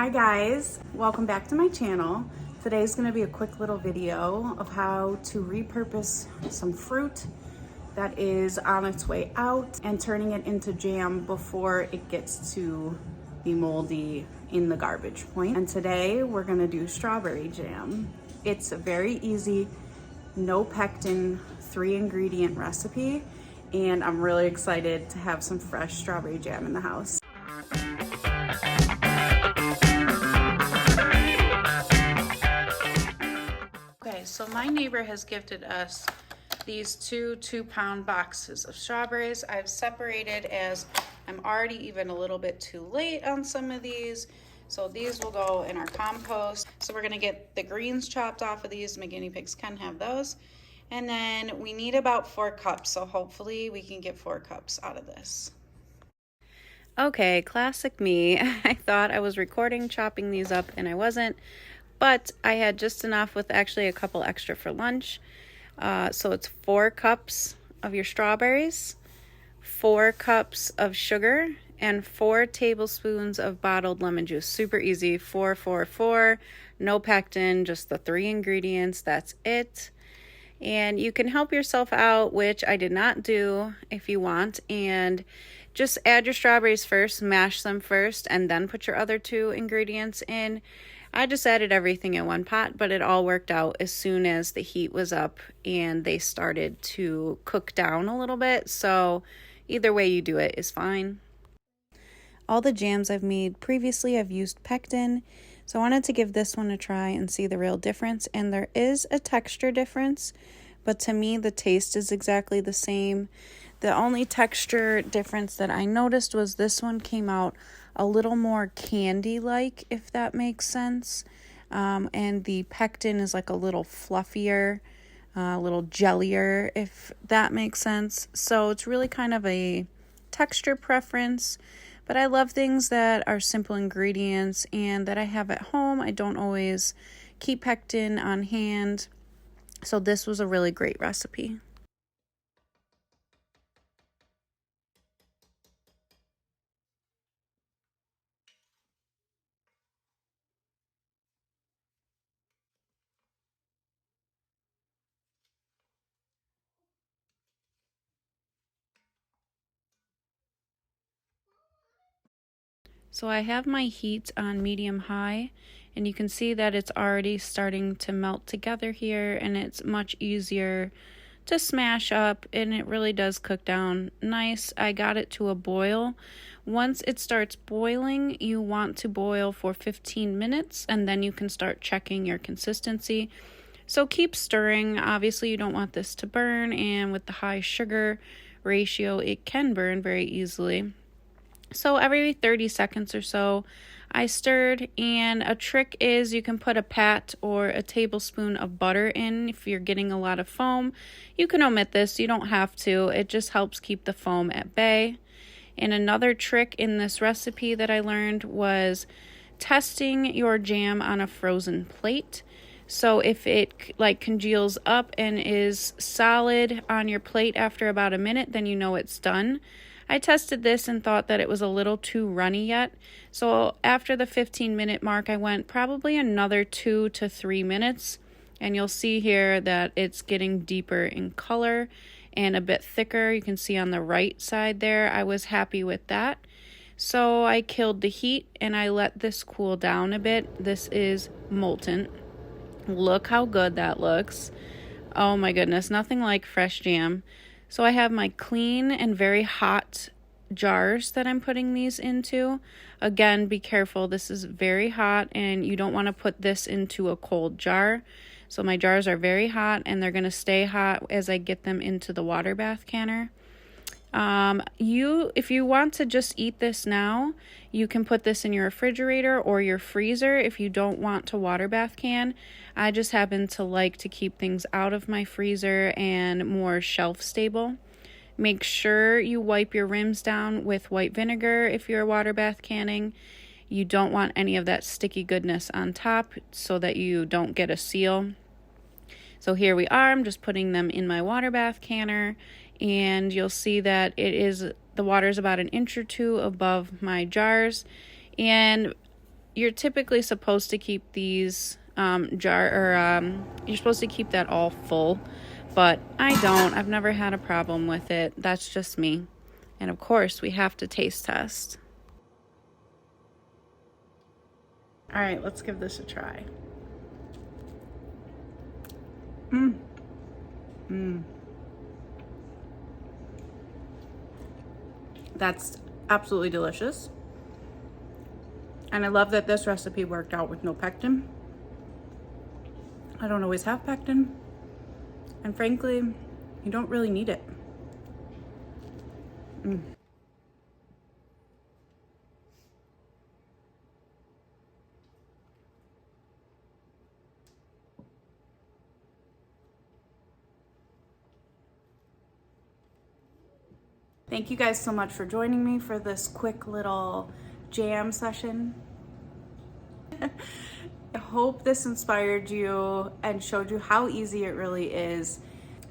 Hi guys, welcome back to my channel. Today's going to be a quick little video of how to repurpose some fruit that is on its way out and turning it into jam before it gets to be moldy in the garbage point. And today we're going to do strawberry jam. It's a very easy, no pectin, 3-ingredient recipe, and I'm really excited to have some fresh strawberry jam in the house. Okay, so my neighbor has gifted us these two-pound boxes of strawberries. I've separated as I'm already even a little bit too late on some of these. So these will go in our compost. So we're gonna get the greens chopped off of these. My guinea pigs can have those. And then we need about 4 cups. So hopefully we can get 4 cups out of this. Okay, classic me. I thought I was recording chopping these up and I wasn't. But I had just enough with actually a couple extra for lunch. So it's 4 cups of your strawberries, 4 cups of sugar, and 4 tablespoons of bottled lemon juice. Super easy, 4, 4, 4, no pectin, just the 3 ingredients, that's it. And you can help yourself out, which I did not do if you want, and just add your strawberries first, mash them first, and then put your other 2 ingredients in. I just added everything in one pot, but it all worked out as soon as the heat was up and they started to cook down a little bit. So either way you do it is fine. All the jams I've made previously, I've used pectin. So I wanted to give this one a try and see the real difference. And there is a texture difference, but to me the taste is exactly the same. The only texture difference that I noticed was this one came out a little more candy-like, if that makes sense. And the pectin is like a little fluffier, a little jellier, if that makes sense. So it's really kind of a texture preference. But I love things that are simple ingredients and that I have at home. I don't always keep pectin on hand. So this was a really great recipe. So I have my heat on medium high, and you can see that it's already starting to melt together here, and it's much easier to smash up, and it really does cook down nice. I got it to a boil. Once it starts boiling, you want to boil for 15 minutes, and then you can start checking your consistency. So keep stirring. Obviously, you don't want this to burn, and with the high sugar ratio, it can burn very easily. So every 30 seconds or so, I stirred, and a trick is you can put a pat or a tablespoon of butter in if you're getting a lot of foam. You can omit this, you don't have to. It just helps keep the foam at bay. And another trick in this recipe that I learned was testing your jam on a frozen plate. So if it congeals up and is solid on your plate after about a minute, then you know it's done. I tested this and thought that it was a little too runny yet. So after the 15-minute mark, I went probably another 2 to 3 minutes. And you'll see here that it's getting deeper in color and a bit thicker. You can see on the right side there, I was happy with that. So I killed the heat and I let this cool down a bit. This is molten. Look how good that looks. Oh my goodness, nothing like fresh jam. So I have my clean and very hot jars that I'm putting these into. Again, be careful. This is very hot and you don't want to put this into a cold jar. So my jars are very hot and they're going to stay hot as I get them into the water bath canner. If you want to just eat this now, you can put this in your refrigerator or your freezer if you don't want to water bath can. I just happen to like to keep things out of my freezer and more shelf stable. Make sure you wipe your rims down with white vinegar if you're water bath canning. You don't want any of that sticky goodness on top so that you don't get a seal. So here we are, I'm just putting them in my water bath canner, and you'll see that the water is about 1 or 2 inches above my jars. And you're typically supposed to keep these you're supposed to keep that all full, but I don't. I've never had a problem with it. That's just me. And of course, we have to taste test. All right, let's give this a try. That's absolutely delicious. And I love that this recipe worked out with no pectin. I don't always have pectin. And frankly, you don't really need it. Thank you guys so much for joining me for this quick little jam session. I hope this inspired you and showed you how easy it really is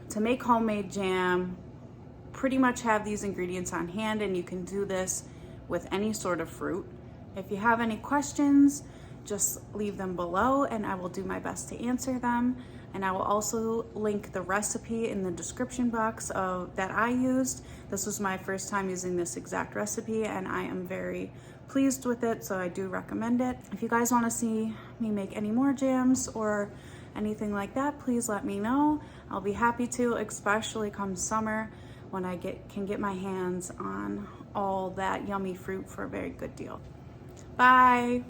to make homemade jam. Pretty much have these ingredients on hand, and you can do this with any sort of fruit. If you have any questions, just leave them below and I will do my best to answer them. And I will also link the recipe in the description box that I used. This was my first time using this exact recipe and I am very pleased with it, so I do recommend it. If you guys want to see me make any more jams or anything like that, please let me know. I'll be happy to, especially come summer when I can get my hands on all that yummy fruit for a very good deal. Bye.